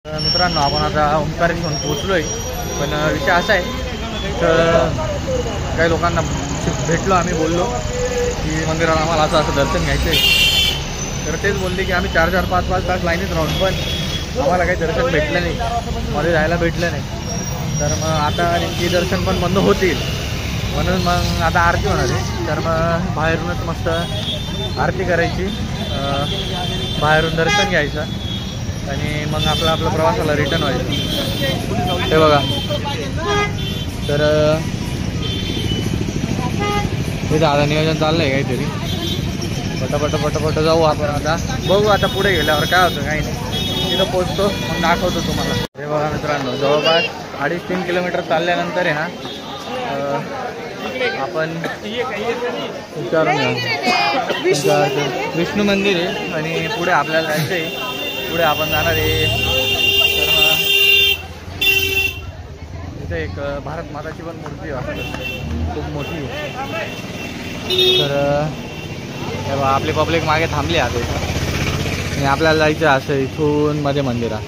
मित्रांनो, आपण आता ओंकारेश्वर पोहोचलोय. पण विषय असा आहे तर काही लोकांना भेटलो, आम्ही बोललो की मंदिराला आम्हाला असं दर्शन घ्यायचं आहे. तर तेच बोलले की आम्ही 4-4, 5-5 तास लाईनीत राहून पण आम्हाला काही दर्शन भेटलं नाही, मध्ये जायला भेटलं नाही. तर मग आता नेमकी दर्शन पण बंद होतील, म्हणून मग आता आरती होणार आहे. तर मग बाहेरूनच मस्त आरती करायची, बाहेरून दर्शन घ्यायचं आणि मग आपला प्रवासाला रिटर्न व्हायचं. हे बघा, तर हे आता नियोजन चाललंय काहीतरी. पटापट जाऊ आपण. आता बघू आता पुढे गेल्यावर काय होतं काही नाही. तिथं पोचतो मग दाखवतो तुम्हाला. हे बघा मित्रांनो, जवळपास 2.5-3 किलोमीटर चालल्यानंतर आहे ना आपण विचारून घ्या विष्णू मंदिर आहे आणि पुढे आपल्याला जायचं आहे. पुढे आपण जाणार आहे. तर इथे एक भारत माताची पण मूर्ती आहे, खूप मोठी आहे. तर तेव्हा आपली पब्लिक मागे थांबली आता इथं आणि आपल्याला जायचं असं इथून मध्ये मंदिरात.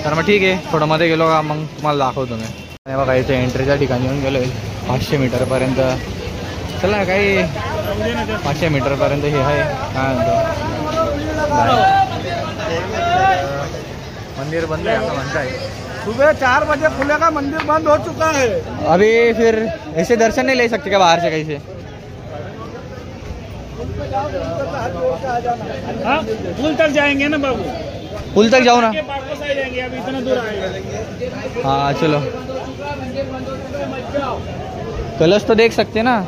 तर मग ठीक आहे, थोडं मध्ये गेलो का मग तुम्हाला दाखवतो मी. आणि बघा इथे एंट्रीच्या ठिकाणी येऊन गेलो 500 मीटरपर्यंत. चला काही 500 मीटरपर्यंत हे आहे काय म्हणतो मंदिर बंद है ऐसा बनता है. सुबह 4 बजे खुलेगा, मंदिर बंद हो चुका है अभी. फिर ऐसे दर्शन नहीं ले सकते क्या बाहर से कहीं से? पुल तक जाएंगे ना बाबू, पुल तक जाओ ना. वापस आ जाएंगे, अभी इतना दूर आएंगे. हाँ चलो, कलश तो देख सकते ना.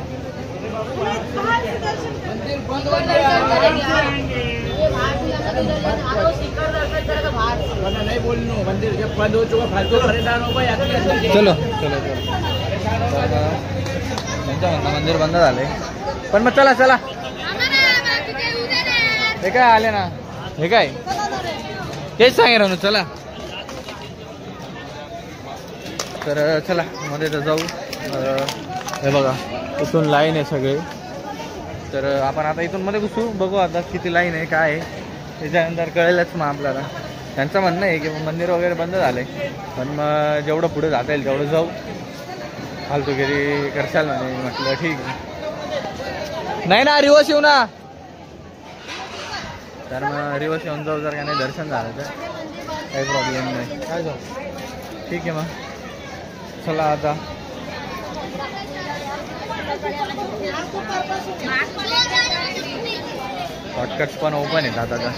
नहीं बोलनो, मंदिर जब बंद हो चुका फालतू परेशान हो गए. चलो चलो मंदिर बंद झालंय. पण मग चला हे काय आले ना, हे काय तेच सांगे राहू. चला तर चला मध्ये तर जाऊ. हे बघा इथून लाईन आहे सगळे. तर आपण आता इथून मध्ये घुसू, बघू आता किती लाईन आहे काय आहे त्याच्यानंतर कळेलच मग आपल्याला. त्यांचं म्हणणं आहे की मंदिर वगैरे बंद झालंय, पण मग जेवढं पुढे जाता येईल तेवढं जाऊ. फालतूगिरी करशाल म्हणे. म्हटलं ठीक आहे. नाही ना, रिवर्स येऊ ना. तर मग रिवर्स येऊन जाऊ. जर का नाही दर्शन झालं तर काही प्रॉब्लेम नाही. काय जाऊ, ठीक आहे मग चला आता. शॉर्टकट्स पण ओपन आहेत आता.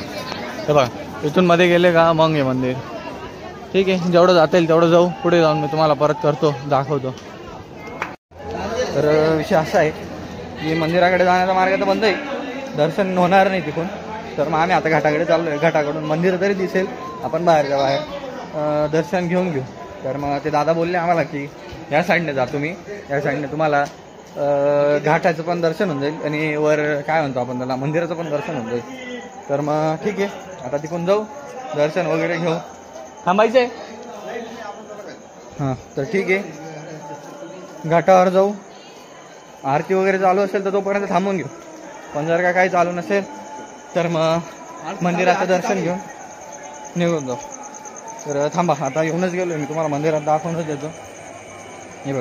तर बघा इथून मध्ये गेले का मग हे मंदिर. ठीक आहे, जेवढं जाता येईल तेवढं जाऊ. पुढे जाऊन मी तुम्हाला परत करतो, दाखवतो. तर विषय असा आहे की मंदिराकडे जाण्याचा मार्ग तर बंद आहे, दर्शन होणार नाही तिकडून. तर मग आम्ही आता घाटाकडे चाललो आहे. घाटाकडून मंदिर तरी दिसेल, आपण बाहेरच्या बाहेर दर्शन घेऊन घेऊ. तर मग ते दादा बोलले आम्हाला की या साईडने जा तुम्ही, या साईडने तुम्हाला घाटाचं पण दर्शन होऊन जाईल आणि वर काय म्हणतो आपण त्याला मंदिराचं पण दर्शन होऊन जाईल. तर मग ठीक आहे, आता तिकडून जाऊ, दर्शन वगैरे घेऊ. थांबायचं आहे हां. तर ठीक आहे, घाटावर जाऊ. आरती वगैरे चालू असेल तर तोपर्यंत थांबून घेऊ. पण जर का काही चालू नसेल तर मग मंदिराचं दर्शन घेऊन निघून जाऊ. तर थांबा, आता येऊनच गेलो मी, तुम्हाला मंदिरात दाखवूनच देतो. हे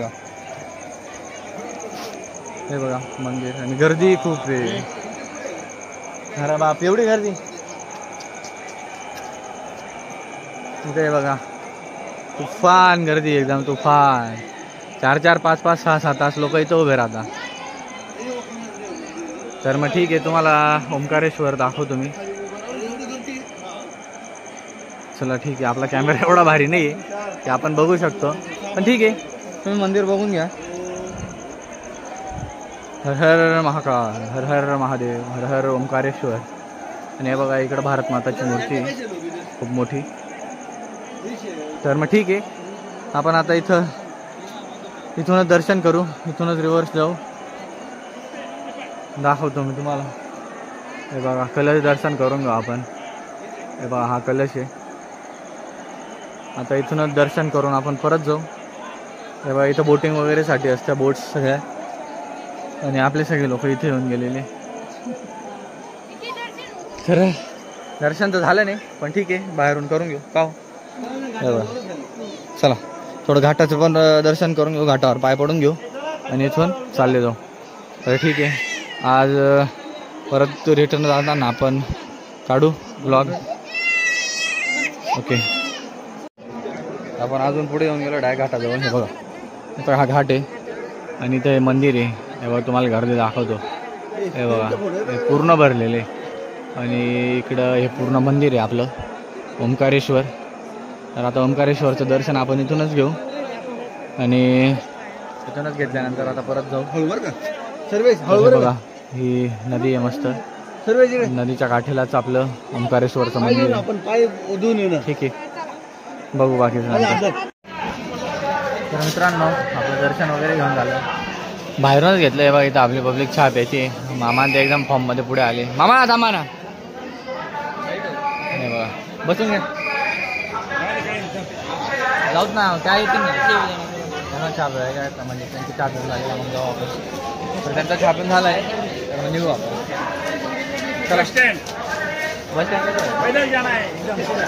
बघा मंदिर आणि गर्दी खूप आहे. अरे बाप, एवढी गर्दी इथे बघा. तुफान गर्दी, एकदम तुफान. 4-4, 5-5, 6-6 तास लोक इथं उभे राहतात. तर मग ठीक आहे, तुम्हाला ओंकारेश्वर दाखवतो मी. चला ठीक आहे, आपला कॅमेरा एवढा भारी नाही आहे की आपण बघू शकतो, पण ठीक आहे, तुम्ही मंदिर बघून घ्या. हर हर महाकाल, हर हर महादेव, हर हर ओंकारेश्वर. आणि हे बघा इकडं भारत माताची मूर्ती खूप मोठी. तर मग ठीक आहे, आपण आता इथूनच दर्शन करू, इथूनच रिव्हर्स जाऊ. दाखवतो मी तुम्हाला. हे बघा कलश दर्शन करून घेऊ आपण. हे बघा हा कलश आहे. आता इथूनच दर्शन करून आपण परत जाऊ. हे बघा इथं बोटिंग वगैरेसाठी असत्या बोट्स सगळ्या, आणि आपले सगळे लोक इथे येऊन गेलेले. तर दर्शन तर झालं नाही, पण ठीक आहे, बाहेरून करून घेऊ. का हे बघा. चला थोडं घाटाचं पण दर्शन करून घेऊ, घाटावर पाय पडून घेऊ आणि इथून चालले जाऊ. तर ठीक आहे, आज परत रिटर्न जाताना आपण काढू ब्लॉग. ओके, आपण अजून पुढे येऊन गेलो डाय घाटाजवळ. हे बघा, इथं हा घाट आहे आणि इथे मंदिर आहे. हे बघा तुम्हाला घरले दाखवतो. हे बघा, हे पूर्ण भरलेले आणि इकडं हे पूर्ण मंदिर आहे आपलं ओंकारेश्वर. तर आता ओंकारेश्वरचं दर्शन आपण इथूनच घेऊ आणि इथूनच घेतल्यानंतर आता परत जाऊ. हे बघा, ही नदी आहे मस्त. नदीच्या काठेलाच आपलं ओंकारेश्वरचं मंदिर आहे. ठीक आहे, बघू बाकी. तर मित्रांनो, आपलं दर्शन वगैरे घेऊन झालं, बाहेरूनच घेतलं. आहे बघा, इथं आपली पब्लिक चहा प्यायची. मामा ते एकदम फॉर्ममध्ये पुढे आले. मामा थांबा ना. हे बघा, बसून घ्या, जाऊच ना, काय येतील ना त्यांना चहा प्यायला. म्हणजे त्यांची चहा पिऊन झाली मग जाऊ आपण. तर त्यांचा चहा पिऊन झाला आहे, तर मग निघू आपण. चला, बस स्टँड पैदल जाना है,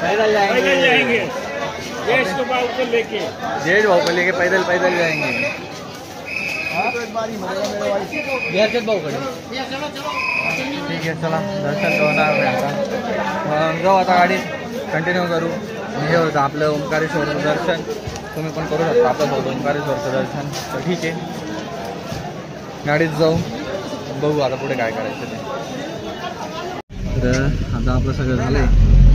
पैदल जाएंगे. जेठ भाऊ को लेके पैदल जाएंगे. भाऊकडे ठीक आहे. चला, दर्शन होणार नाही आता, जाऊ आता गाडीत कंटिन्यू करू. हे होतं आपलं ओंकारेश्वरचं दर्शन. तुम्ही पण करू शकता आपल्यासोबत ओंकारेश्वरचं दर्शन. तर ठीक आहे, गाडीत जाऊ, बघू आता पुढे काय करायचं ते. तर आता आपलं सगळं झालं आहे.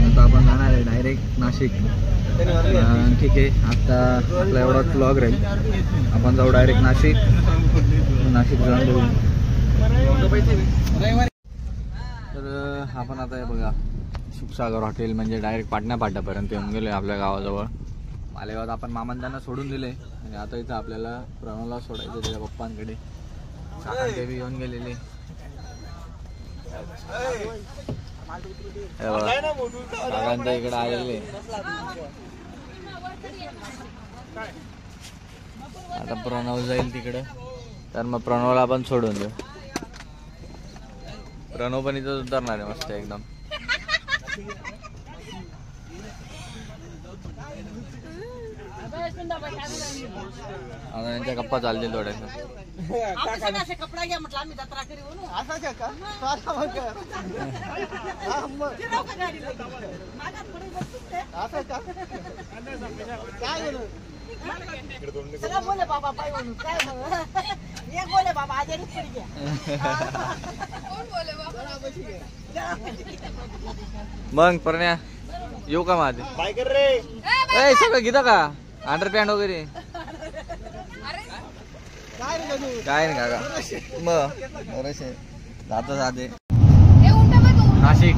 आता आपण जाणार आहे डायरेक्ट नाशिक. ठीक आहे, आता आपला एवढा व्लॉग राहील. आपण जाऊ डायरेक्ट नाशिक जाऊन देऊ. तर आपण आता हे बघा, सुखसागर हॉटेल म्हणजे डायरेक्ट पाटणा फाट्यापर्यंत येऊन गेलो आहे आपल्या गावाजवळ. मालेगावात आपण मामांना सोडून दिले आणि आता इथं आपल्याला प्रणवला सोडायचं त्याच्या पप्पांकडे. ते बी येऊन गेलेले. काकांच्या इकडे आलेले. आता प्रणव जाईल तिकडं, तर मग प्रणवला आपण सोडून देऊ. प्रणव पण इथं उतरणार आहे मस्त एकदम. आता त्यांच्या गप्पा चालतील थोड्याशा. कपडा घ्या म्हटलं आम्ही जत्रा करू. बोले बाबा पाय म्हणून काय एक बोले बाबा आजारी पडी घ्या. मग परण्या येऊ का माझे काय कर रे. सगळं घेतं का अंडरपॅन्ट वगैरे? काय नाही काका, मग जातो साधे. नाशिक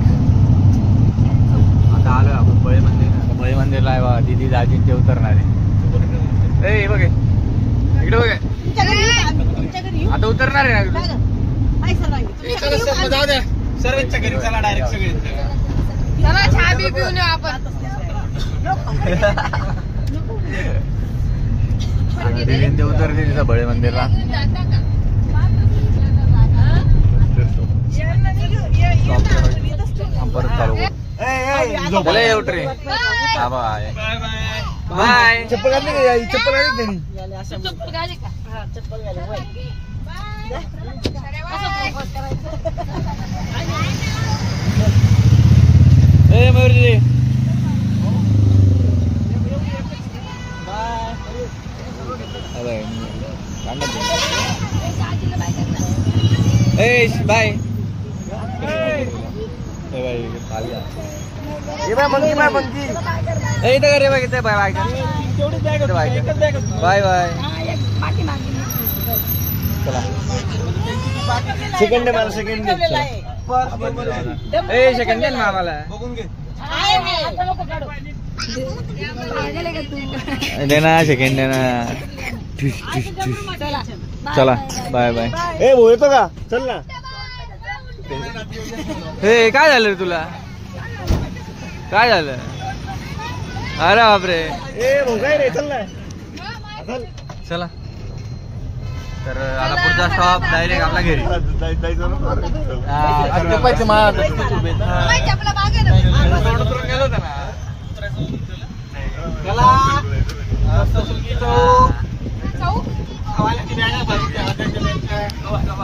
आता आलो आपण बळी मंदिर. बळी मंदिरला आहे बा दिदी दाजी ते उतरणार आहे. बघे इकडे बघे, आता उतरणार आहे ना. जाऊ द्या सर्वांच्या घरी चला डायरेक्ट सगळे. चला चहा बी पिऊन येऊ आपण. ते उतरते तिथं बळे मंदिरला. परत चालू उतरे. Bye bye. चप्पल घातली त्यांनी. मयूरजी बाय. इथं रे बघ, इथे बाय बाय बाय बाय. चला सेकंड मला सेकंड सेकंड दे ना आम्हाला. देना सेकंड देना. चला बाय बाय. येतो का? चल ना. हे काय झालं रे तुला? काय झालं? अरे बापरे. काय रे, चल ना. चला तर आता पुढचा स्टॉप डायरेक्ट आपल्या घरी. गेलो होता ना बॅगा भरून ठेवा त्याच्या